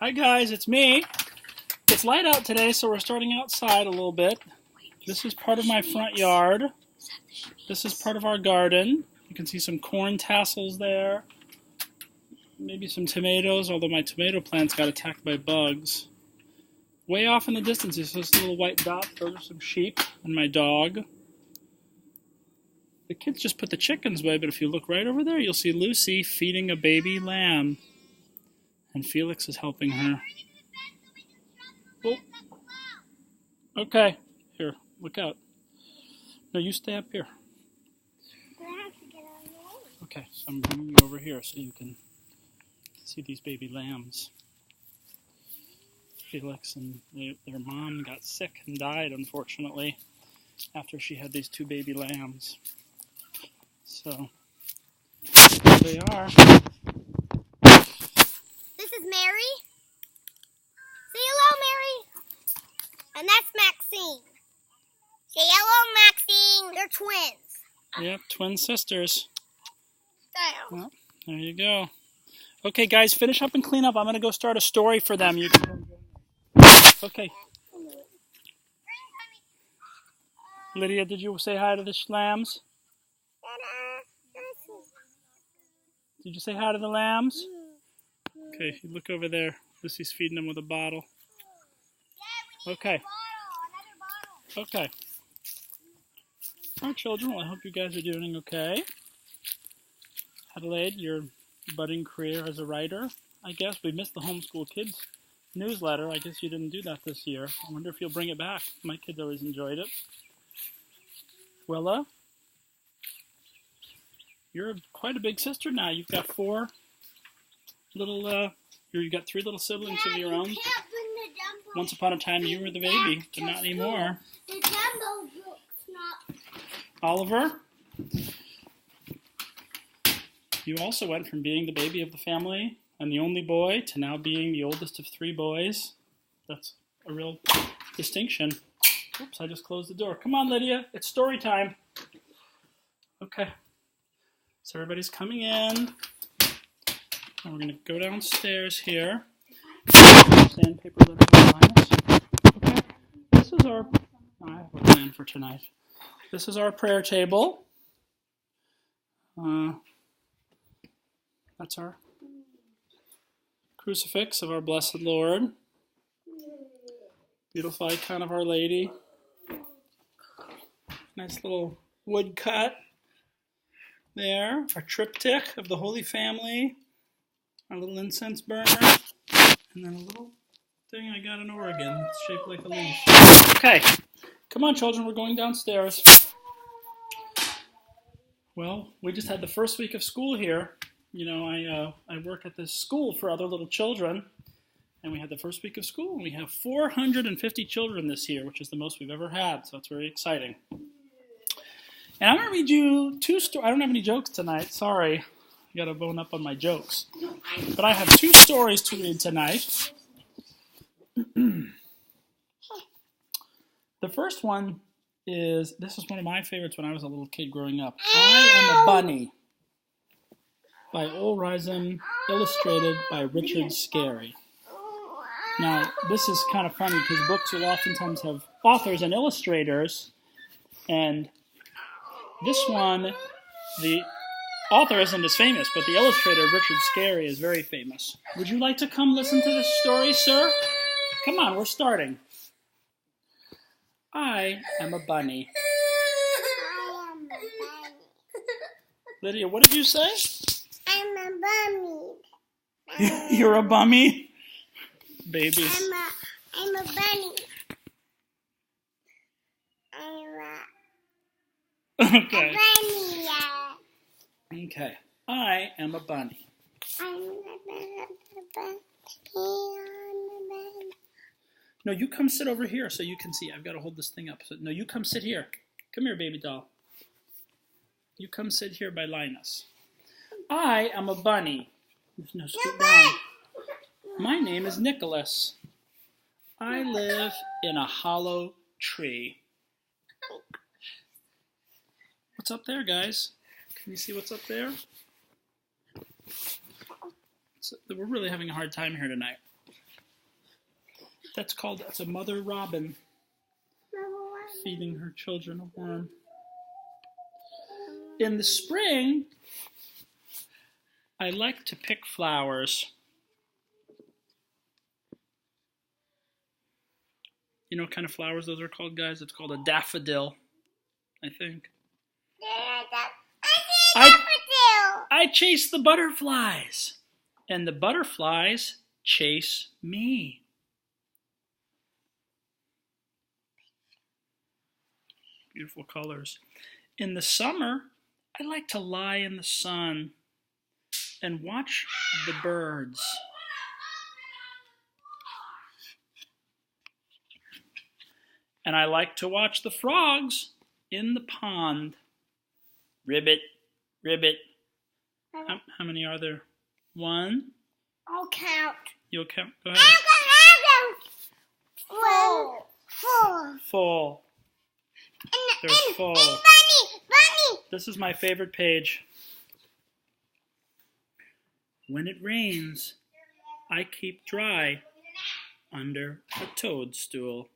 Hi guys, it's me. It's light out today, so we're starting outside a little bit. This is part of my front yard. This is part of our garden. You can see some corn tassels there. Maybe some tomatoes, although my tomato plants got attacked by bugs. Way off in the distance is this little white dot. Those are some sheep and my dog. The kids just put the chickens away, but if you look right over there, you'll see Lucy feeding a baby lamb. And Felix is helping her. Oh. Okay. Here, look out. No, you stay up here. Okay, so I'm bringing you over here so you can see these baby lambs. Felix and their mom got sick and died, unfortunately, after she had these two baby lambs. So, here they are. This is Mary. Say hello, Mary. And that's Maxine. Say hello, Maxine. They're twins. Yep, twin sisters. Damn. Well, there you go. Okay, guys, finish up and clean up. I'm going to go start a story for them. You can... Okay. Lydia, did you say hi to the lambs? Did you say hi to the lambs? Okay, you look over there. Lucy's feeding them with a bottle. Okay. Okay. All right, children, well, I hope you guys are doing okay. Adelaide, your budding career as a writer, I guess. We missed the Homeschool Kids newsletter. I guess you didn't do that this year. I wonder if you'll bring it back. My kids always enjoyed it. Willa, you're quite a big sister now. You've got four little, you've got three little siblings of your own. Once upon a time, you were the baby, but not anymore. The jumbo book's not. Oliver, you also went from being the baby of the family and the only boy to now being the oldest of three boys. That's a real distinction. Oops, I just closed the door. Come on, Lydia, it's story time. Okay, so everybody's coming in. And we're going to go downstairs here. Sandpaper litter behind us. Okay, this is our... I have a plan for tonight. This is our prayer table. That's our crucifix of our blessed Lord. Beautiful icon of Our Lady. Nice little wood cut there. Our triptych of the Holy Family. Our little incense burner. And then a little thing I got in Oregon. It's shaped like a leaf. Okay. Come on, children. We're going downstairs. Well, we just had the first week of school here. You know, I work at this school for other little children. And we had the first week of school. And we have 450 children this year, which is the most we've ever had. So it's very exciting. And I'm going to read you two stories. I don't have any jokes tonight. Sorry. I got to bone up on my jokes. But I have two stories to read tonight. The first one is, this is one of my favorites when I was a little kid growing up. I Am a Bunny by Ole Risen, illustrated by Richard Scarry. Now, this is kind of funny because books will oftentimes have authors and illustrators. And this one, the author isn't as famous, but the illustrator, Richard Scarry, is very famous. Would you like to come listen to this story, sir? Come on, we're starting. I am a bunny. I am a bunny. Lydia, what did you say? I'm a bunny. You're a bummy? Babies. I'm a bunny. Okay. A bunny, yeah. Okay. I am a bunny. I'm a bunny. No, you come sit over here so you can see. I've got to hold this thing up. So, no, you come sit here. Come here, baby doll. You come sit here by Linus. I am a bunny. No, scoot down. My name is Nicholas. I live in a hollow tree. What's up there, guys? Can you see what's up there? We're really having a hard time here tonight. That's a mother robin feeding her children a worm. In the spring, I like to pick flowers. You know what kind of flowers those are called, guys? It's called a daffodil, I think. I chase the butterflies, and the butterflies chase me. Beautiful colors. In the summer, I like to lie in the sun and watch the birds. And I like to watch the frogs in the pond. Ribbit, ribbit. How many are there? One? I'll count. You'll count? Go ahead. Full. There's full. Bunny. This is my favorite page. When it rains, I keep dry under a toadstool.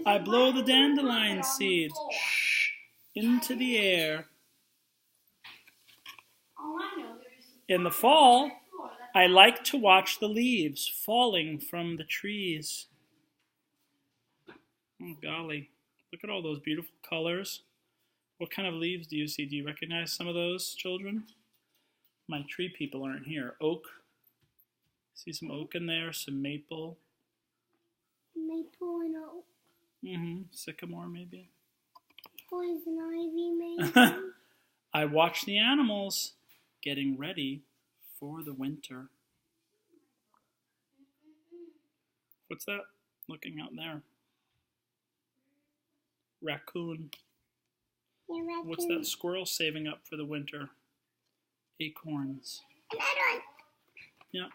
I blow the dandelion seeds into the air. In the fall, I like to watch the leaves falling from the trees. Oh, golly. Look at all those beautiful colors. What kind of leaves do you see? Do you recognize some of those, children? My tree people aren't here. Oak. See some oak in there, some maple. Maple and oak. Sycamore, maybe. Poison ivy, maybe. I watch the animals getting ready for the winter. What's that looking out there? Raccoon. Yeah, raccoon. What's that squirrel saving up for the winter? Acorns. Another one. Yeah.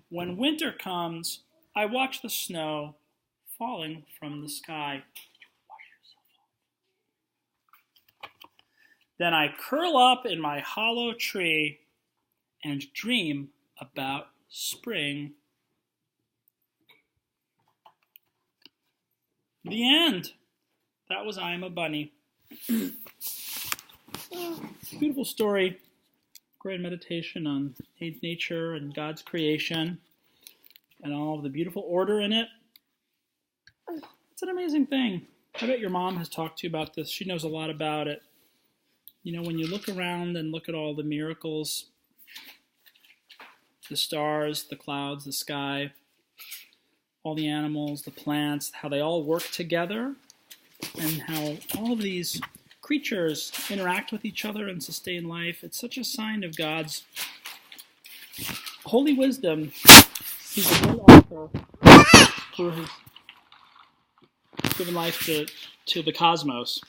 When winter comes, I watch the snow falling from the sky. Then I curl up in my hollow tree and dream about spring. The end. That was I'm a Bunny. Beautiful story. Great meditation on nature and God's creation and all of the beautiful order in it. It's an amazing thing. I bet your mom has talked to you about this. She knows a lot about it. You know, when you look around and look at all the miracles, the stars, the clouds, the sky, all the animals, the plants, how they all work together, and how all of these creatures interact with each other and sustain life, it's such a sign of God's holy wisdom. He's a great author who has given life to the cosmos.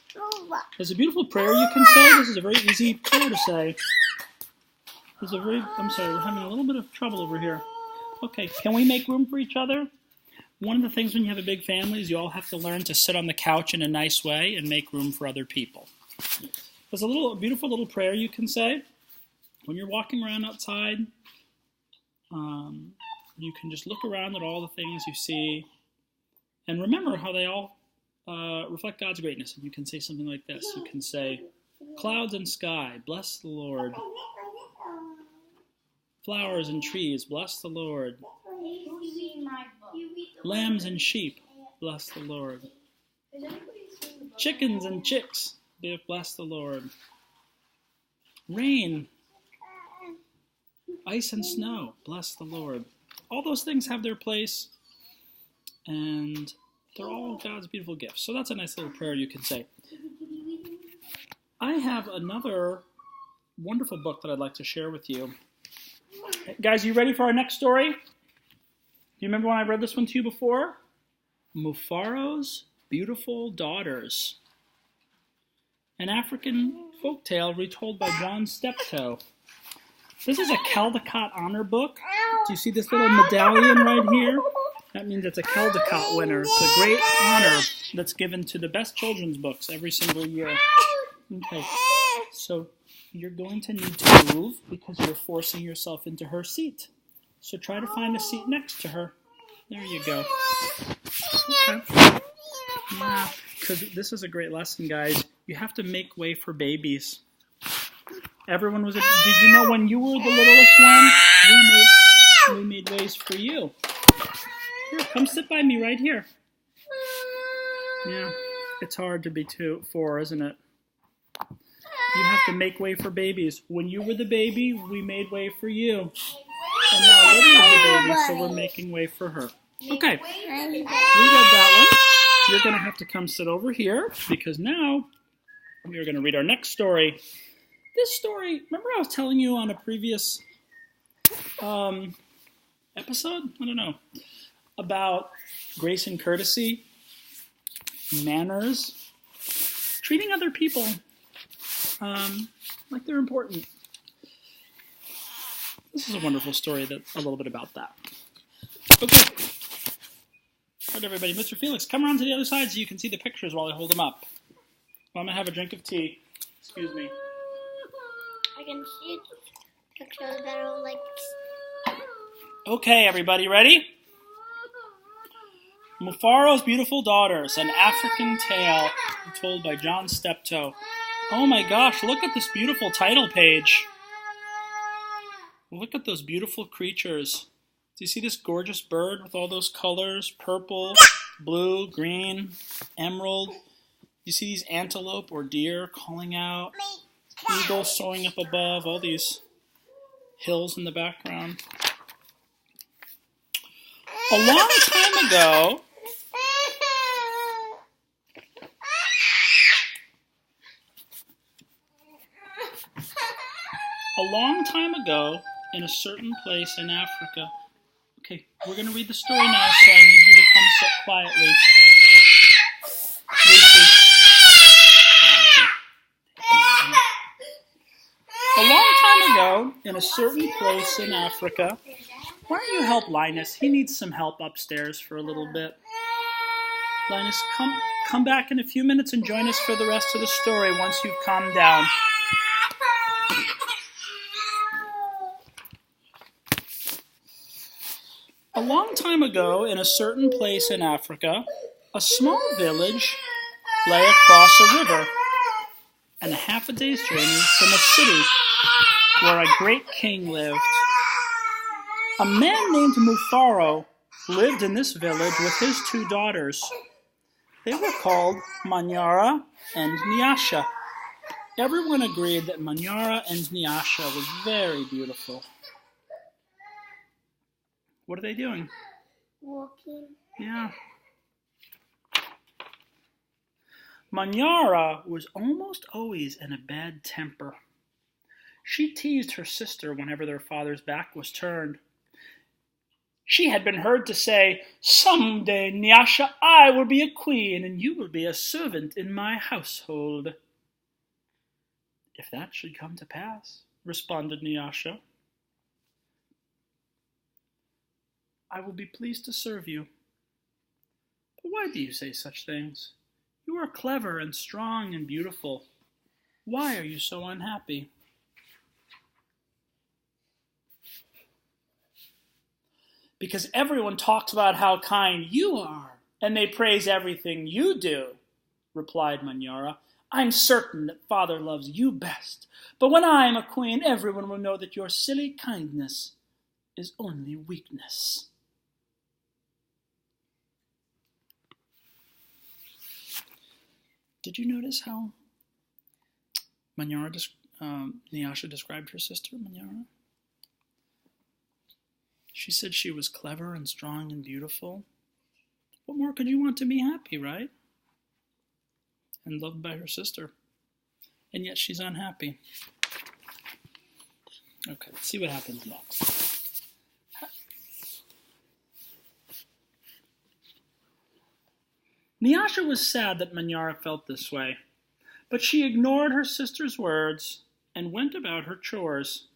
There's a beautiful prayer you can say. This is a very easy prayer to say. I'm sorry, we're having a little bit of trouble over here. Okay, can we make room for each other? One of the things when you have a big family is you all have to learn to sit on the couch in a nice way and make room for other people. There's a beautiful little prayer you can say. When you're walking around outside, you can just look around at all the things you see and remember how they all reflect God's greatness. And you can say something like this. You can say, clouds and sky, bless the Lord. Flowers and trees, bless the Lord. Lambs and sheep, bless the Lord. Chickens and chicks, bless the Lord. Rain, ice and snow, bless the Lord. All those things have their place, and they're all God's beautiful gifts. So that's a nice little prayer you can say. I have another wonderful book that I'd like to share with you. Guys, you ready for our next story? Do you remember when I read this one to you before? Mufaro's Beautiful Daughters. An African folktale retold by John Steptoe. This is a Caldecott honor book. Do you see this little medallion right here? That means it's a Caldecott winner. It's a great honor that's given to the best children's books every single year. Okay, so you're going to need to move because you're forcing yourself into her seat. So try to find a seat next to her. There you go. Okay. Yeah, because this is a great lesson, guys. You have to make way for babies. Everyone was. Did you know when you were the littlest one, we made ways for you? Here, come sit by me right here. Yeah, it's hard to be 4, isn't it? You have to make way for babies. When you were the baby, we made way for you. And now Lydia is the baby, so we're making way for her. Okay, we got that one. You're going to have to come sit over here because now we are going to read our next story. This story, remember I was telling you on a previous episode? I don't know. About grace and courtesy, manners, treating other people like they're important. This is a wonderful story that's a little bit about that. Okay. All right, everybody. Mr. Felix, come around to the other side so you can see the pictures while I hold them up. Well, I'm going to have a drink of tea. Excuse me. I can see pictures that are like... Okay, everybody, ready? Mufaro's Beautiful Daughters, an African tale told by John Steptoe. Oh my gosh, look at this beautiful title page. Look at those beautiful creatures. Do you see this gorgeous bird with all those colors? Purple, blue, green, emerald. You see these antelope or deer calling out? Eagles soaring up above, all these hills in the background. A long time ago, in a certain place in Africa. Okay, we're going to read the story now, so I need you to come sit quietly. Lucy. A long time ago, in a certain place in Africa, why don't you help Linus? He needs some help upstairs for a little bit. Linus, come back in a few minutes and join us for the rest of the story once you've calmed down. A long time ago, in a certain place in Africa, a small village lay across a river and a half a day's journey from a city where a great king lived. A man named Mufaro lived in this village with his 2 daughters. They were called Manyara and Nyasha. Everyone agreed that Manyara and Nyasha was very beautiful. What are they doing? Walking. Yeah. Manyara was almost always in a bad temper. She teased her sister whenever their father's back was turned. She had been heard to say, "Someday, Nyasha, I will be a queen, and you will be a servant in my household." "If that should come to pass," responded Nyasha, "I will be pleased to serve you. But why do you say such things? You are clever and strong and beautiful. Why are you so unhappy?" "Because everyone talks about how kind you are, and they praise everything you do," replied Manyara. "I'm certain that father loves you best, but when I am a queen, everyone will know that your silly kindness is only weakness." Did you notice how Nyasha described her sister, Manyara? She said she was clever and strong and beautiful. What more could you want to be happy, right? And loved by her sister. And yet she's unhappy. Okay, let's see what happens next. Nyasha was sad that Manyara felt this way, but she ignored her sister's words and went about her chores.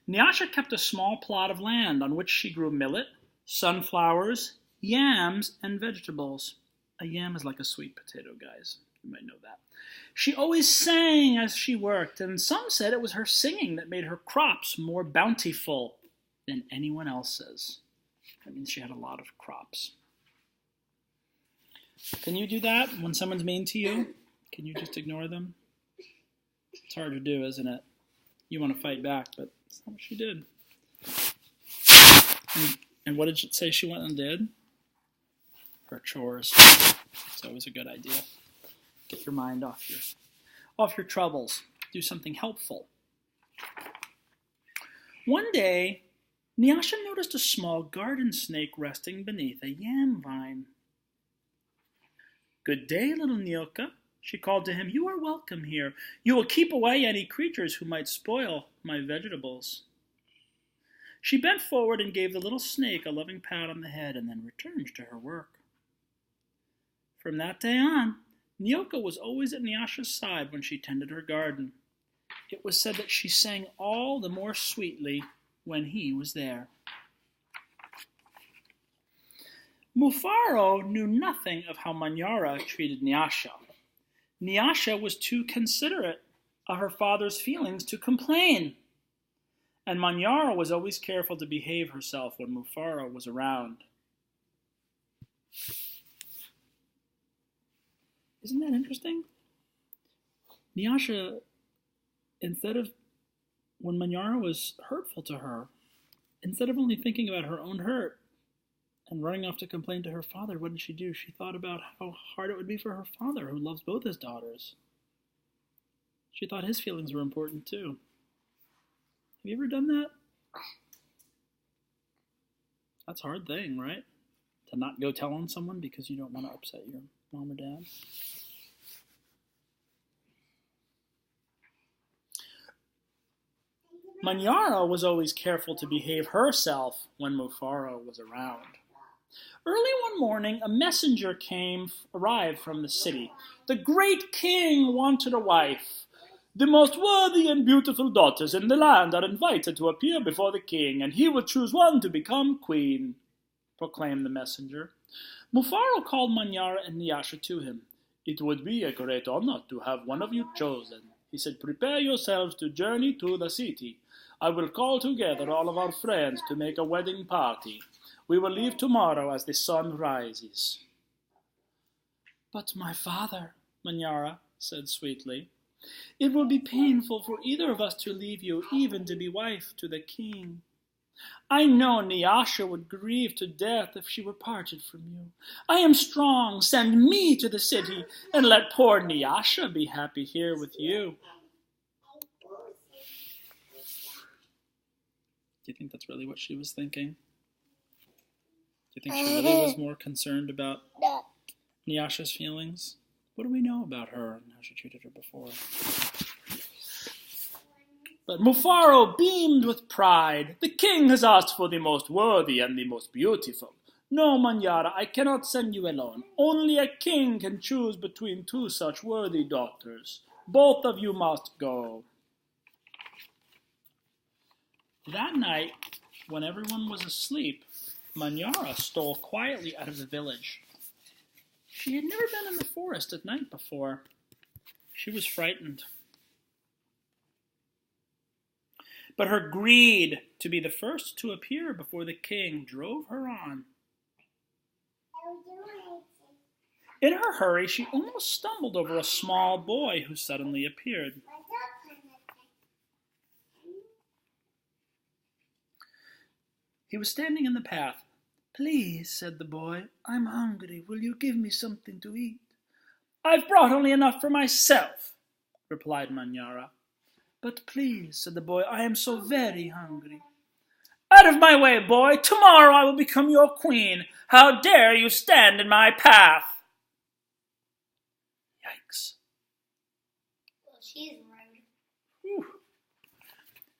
Nyasha kept a small plot of land on which she grew millet, sunflowers, yams, and vegetables. A yam is like a sweet potato, guys. You might know that. She always sang as she worked, and some said it was her singing that made her crops more bountiful than anyone else's. That means she had a lot of crops. Can you do that when someone's mean to you? Can you just ignore them? It's hard to do, isn't it? You want to fight back, but that's not what she did. And what did she say she went and did? Her chores. It's always a good idea. Get your mind off your troubles. Do something helpful. One day, Nyasha noticed a small garden snake resting beneath a yam vine. "Good day, little Nyoka," she called to him. "You are welcome here. You will keep away any creatures who might spoil my vegetables." She bent forward and gave the little snake a loving pat on the head and then returned to her work. From that day on, Nyoka was always at Nyasha's side when she tended her garden. It was said that she sang all the more sweetly when he was there. Mufaro knew nothing of how Manyara treated Nyasha. Nyasha was too considerate of her father's feelings to complain, and Manyara was always careful to behave herself when Mufaro was around. Isn't that interesting? Nyasha, when Manyara was hurtful to her, instead of only thinking about her own hurt and running off to complain to her father, what did she do? She thought about how hard it would be for her father, who loves both his daughters. She thought his feelings were important too. Have you ever done that? That's a hard thing, right? To not go tell on someone because you don't want to upset your mom or dad. Manyara was always careful to behave herself when Mufaro was around. Early one morning, a messenger arrived from the city. The great king wanted a wife. "The most worthy and beautiful daughters in the land are invited to appear before the king, and he will choose one to become queen," proclaimed the messenger. Mufaro called Manyara and Nyasha to him. "It would be a great honor to have one of you chosen," he said. "Prepare yourselves to journey to the city. I will call together all of our friends to make a wedding party. We will leave tomorrow as the sun rises." "But my father," Manyara said sweetly, "it will be painful for either of us to leave you, even to be wife to the king. I know Nyasha would grieve to death if she were parted from you. I am strong. Send me to the city, and let poor Nyasha be happy here with you." Do you think that's really what she was thinking? Do you think she really was more concerned about Nyasha's feelings? What do we know about her and how she treated her before? But Mufaro beamed with pride. "The king has asked for the most worthy and the most beautiful. No, Manyara, I cannot send you alone. Only a king can choose between two such worthy daughters. Both of you must go." That night, when everyone was asleep, Manyara stole quietly out of the village. She had never been in the forest at night before. She was frightened. But her greed to be the first to appear before the king drove her on. In her hurry, she almost stumbled over a small boy who suddenly appeared. He was standing in the path. "Please," said the boy, "I'm hungry. Will you give me something to eat?" "I've brought only enough for myself," replied Manyara. "But please," said the boy, "I am so very hungry." "Out of my way, boy! Tomorrow I will become your queen. How dare you stand in my path?" Yikes. Well, she's rude. Whew.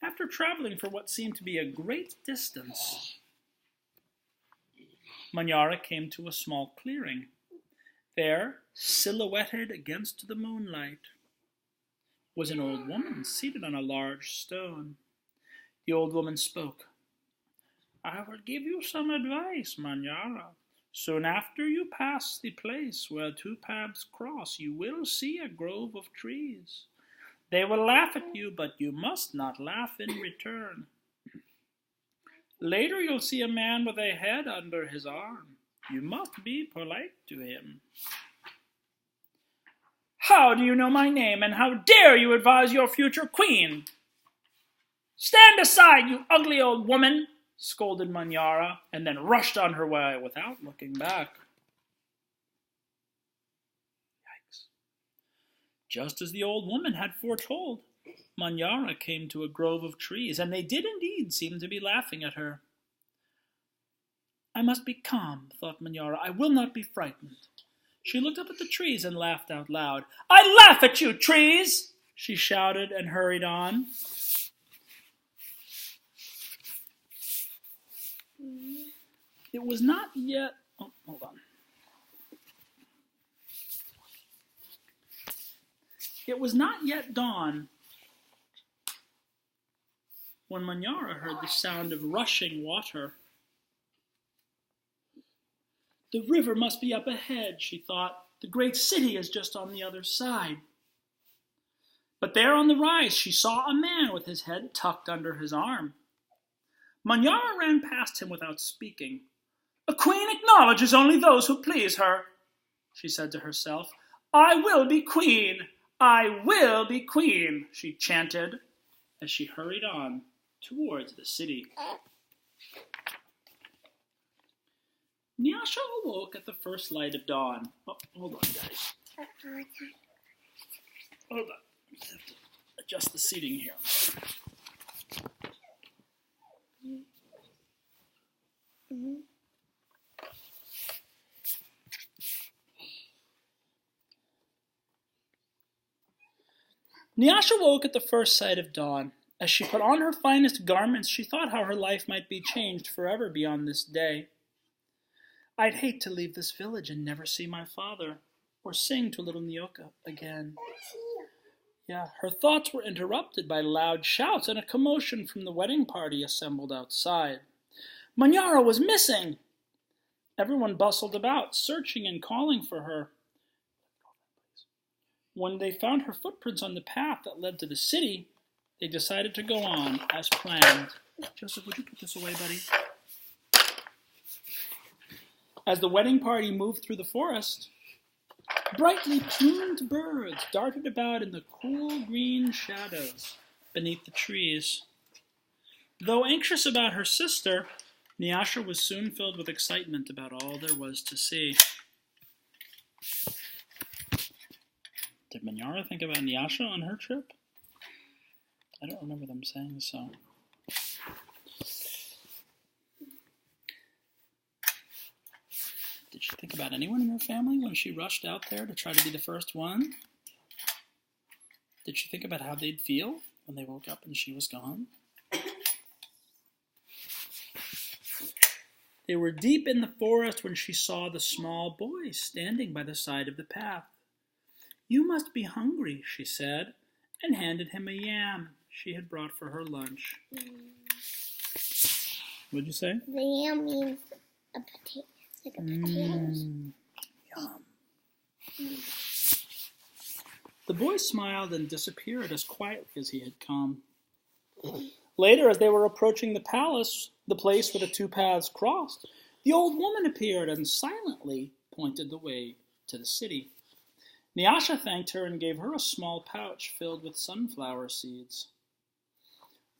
After traveling for what seemed to be a great distance, Manyara came to a small clearing. There, silhouetted against the moonlight, was an old woman seated on a large stone. The old woman spoke. "I will give you some advice, Manyara. Soon after you pass the place where two paths cross, you will see a grove of trees. They will laugh at you, but you must not laugh in return. Later you'll see a man with a head under his arm. You must be polite to him. How do you know my name, and how dare you advise your future queen? Stand aside, you ugly old woman, scolded Manyara, and then rushed on her way without looking back. Yikes. Just as the old woman had foretold, Manyara came to a grove of trees, and they did indeed seem to be laughing at her. I must be calm, thought Manyara. I will not be frightened. She looked up at the trees and laughed out loud. I laugh at you, trees! She shouted and hurried on. It was not yet... Oh, hold on. It was not yet dawn when Manyara heard the sound of rushing water. The river must be up ahead, she thought. The great city is just on the other side. But there on the rise she saw a man with his head tucked under his arm. Manyara ran past him without speaking. A queen acknowledges only those who please her, she said to herself. I will be queen! I will be queen! She chanted as she hurried on towards the city. Nyasha awoke at the first light of dawn. Oh, hold on, guys. Hold on. I have to adjust the seating here. Nyasha woke at the first sight of dawn. As she put on her finest garments, she thought how her life might be changed forever beyond this day. I'd hate to leave this village and never see my father, or sing to little Nyoka again. Yeah, her thoughts were interrupted by loud shouts and a commotion from the wedding party assembled outside. Manyara was missing! Everyone bustled about, searching and calling for her. When they found her footprints on the path that led to the city, they decided to go on as planned. Joseph, would you put this away, buddy? As the wedding party moved through the forest, brightly plumed birds darted about in the cool green shadows beneath the trees. Though anxious about her sister, Nyasha was soon filled with excitement about all there was to see. Did Manyara think about Nyasha on her trip? I don't remember them saying so. Did she think about anyone in her family when she rushed out there to try to be the first one? Did she think about how they'd feel when they woke up and she was gone? They were deep in the forest when she saw the small boy standing by the side of the path. You must be hungry, she said, and handed him a yam she had brought for her lunch. What'd you say? The yam means a potato. Like a potatoes. Yum. The boy smiled and disappeared as quietly as he had come. Later, as they were approaching the palace, the place where the two paths crossed, the old woman appeared and silently pointed the way to the city. Nyasha thanked her and gave her a small pouch filled with sunflower seeds.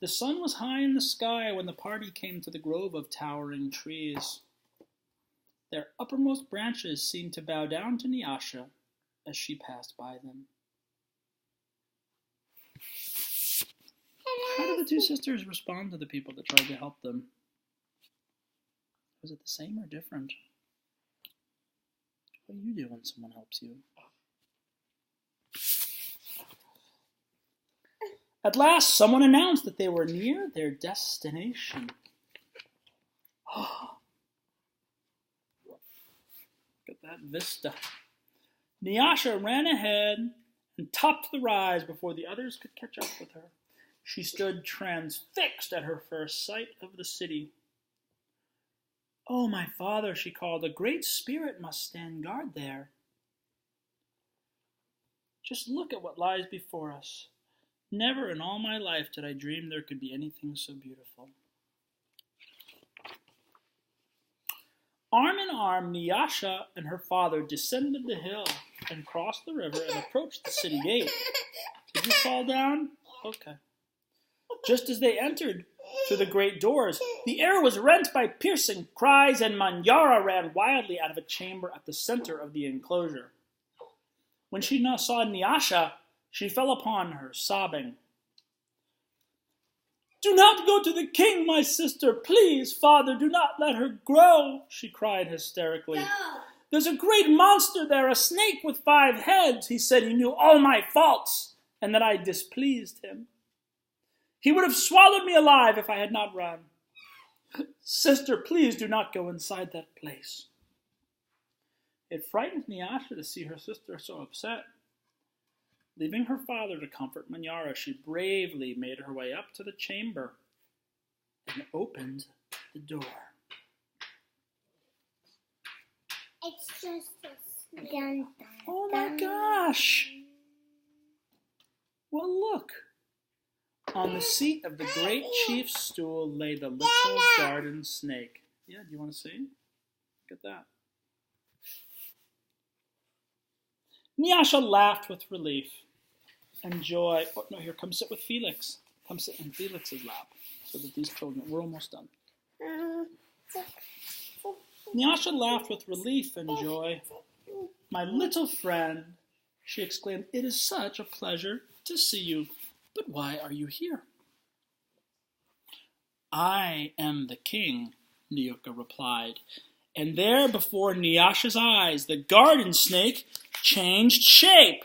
The sun was high in the sky when the party came to the grove of towering trees. Their uppermost branches seemed to bow down to Nyasha as she passed by them. How did the two sisters respond to the people that tried to help them? Was it the same or different? What do you do when someone helps you? At last, someone announced that they were near their destination. Look at that vista. Nyasha ran ahead and topped the rise before the others could catch up with her. She stood transfixed at her first sight of the city. "Oh, my father," she called, "a great spirit must stand guard there. Just look at what lies before us. Never in all my life did I dream there could be anything so beautiful." Arm in arm, Nyasha and her father descended the hill and crossed the river and approached the city gate. Did you fall down? Okay. Just as they entered through the great doors, the air was rent by piercing cries, and Manyara ran wildly out of a chamber at the center of the enclosure. When she saw Nyasha, she fell upon her, sobbing. "Do not go to the king, my sister. Please, father, do not let her grow," she cried hysterically. "No. There's a great monster there, a snake with 5 heads. He said he knew all my faults and that I displeased him. He would have swallowed me alive if I had not run. Sister, please do not go inside that place." It frightened Nyasha to see her sister so upset. Leaving her father to comfort Manyara, she bravely made her way up to the chamber and opened the door. It's just a dun, Oh my gosh! Well, look. On the seat of the great chief's stool lay the little garden snake. Yeah, do you want to see? Look at that. Nyasha laughed with relief and joy. Oh, no, here, come sit with Felix. Come sit in Felix's lap so that these children, we're almost done. Nyasha laughed with relief and joy. "My little friend," she exclaimed, "it is such a pleasure to see you. But why are you here?" "I am the king," Nyoka replied. And there before Nyasha's eyes, the garden snake changed shape.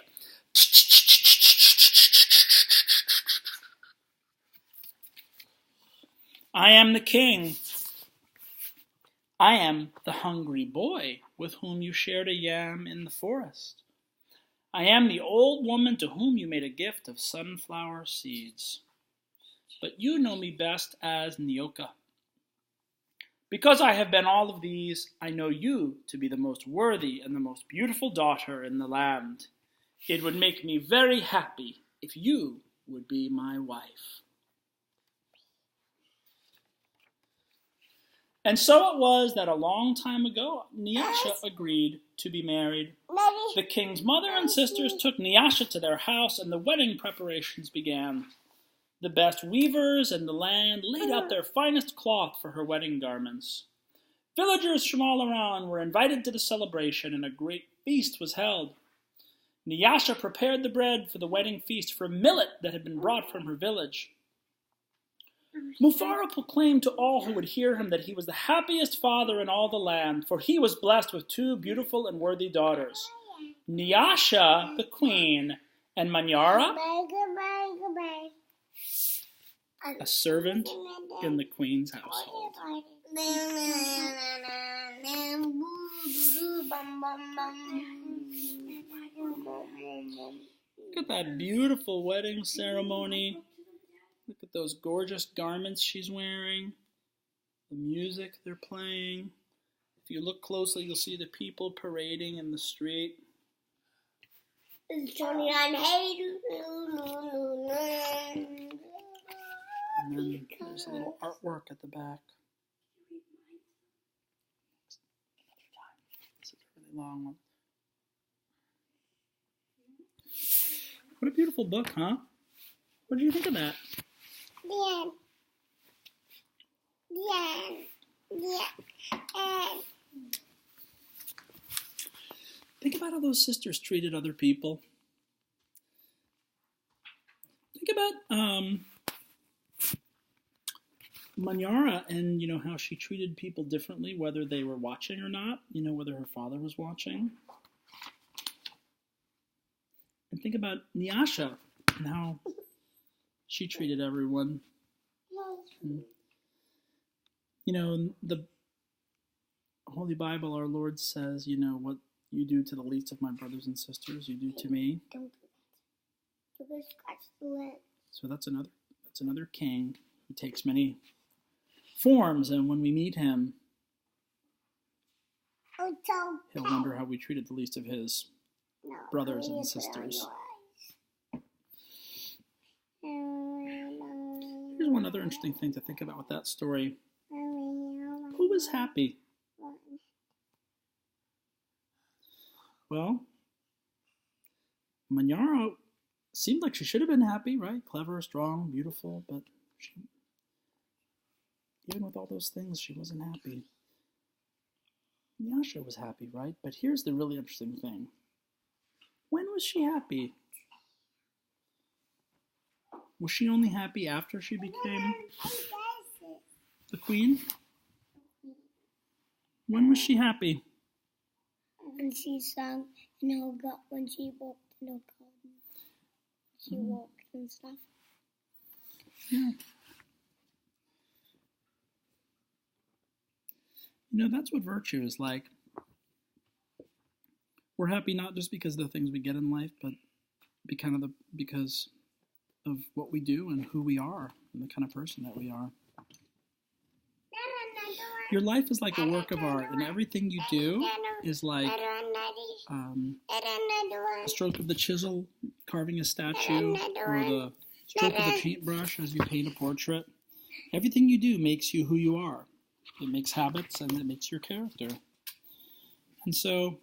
"I am the king. I am the hungry boy with whom you shared a yam in the forest. I am the old woman to whom you made a gift of sunflower seeds. But you know me best as Nyoka. Because I have been all of these, I know you to be the most worthy and the most beautiful daughter in the land. It would make me very happy if you would be my wife." And so it was that a long time ago, Nyasha agreed to be married. The king's mother and sisters took Nyasha to their house, and the wedding preparations began. The best weavers in the land laid out their finest cloth for her wedding garments. Villagers from all around were invited to the celebration, and a great feast was held. Nyasha prepared the bread for the wedding feast from millet that had been brought from her village. Mufaro proclaimed to all who would hear him that he was the happiest father in all the land, for he was blessed with 2 beautiful and worthy daughters, Nyasha, the queen, and Manyara, a servant in the queen's household. Look at that beautiful wedding ceremony. Look at those gorgeous garments she's wearing. The music they're playing. If you look closely, you'll see the people parading in the street. And then there's a little artwork at the back. This is a really long one. What a beautiful book, huh? What did you think of that? Think about how those sisters treated other people. Think about Manyara and, how she treated people differently, whether they were watching or not, whether her father was watching. And think about Nyasha and how she treated everyone. And, in the Holy Bible, our Lord says, what you do to the least of my brothers and sisters, you do to me. Don't do that. Scratch the lid. So that's another king who takes many forms, and when we meet him, he'll wonder how we treated the least of his brothers and sisters. Here's one other interesting thing to think about with that story. Who was happy? Well, Manyara seemed like she should have been happy, right? Clever, strong, beautiful, but even with all those things, she wasn't happy. Nyasha was happy, right? But here's the really interesting thing. When was she happy? Was she only happy after she became the queen? When was she happy? When she sang in her gut, when she walked in her garden. She walked and stuff. Yeah. You know, that's what virtue is like. We're happy not just because of the things we get in life, but because of what we do and who we are and the kind of person that we are. Your life is like a work of art, and everything you do is like a stroke of the chisel carving a statue, or the stroke of the paintbrush as you paint a portrait. Everything you do makes you who you are. It makes habits and it makes your character. And so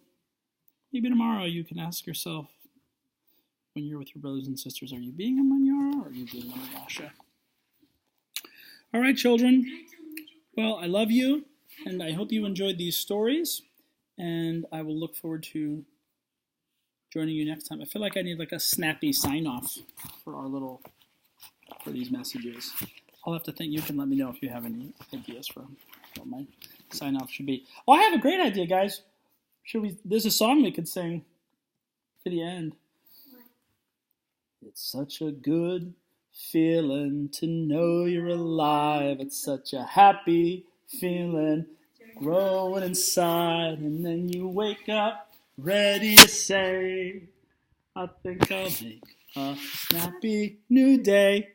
maybe tomorrow you can ask yourself, when you're with your brothers and sisters, are you being a Manyara or are you being a Manyasha? All right, children. Well, I love you, and I hope you enjoyed these stories, and I will look forward to joining you next time. I feel like I need like a snappy sign-off for these messages. I'll have to think. You can let me know if you have any ideas for what my sign-off should be. Oh, I have a great idea, guys. There's a song we could sing for the end. It's such a good feeling to know you're alive. It's such a happy feeling growing inside. And then you wake up ready to say, I think I'll make a snappy new day.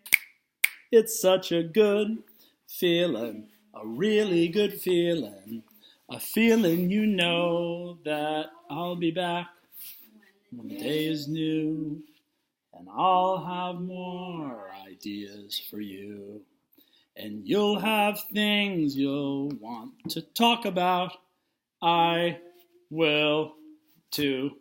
It's such a good feeling, a really good feeling. A feeling you know that I'll be back when the day is new. And I'll have more ideas for you. And you'll have things you'll want to talk about. I will too.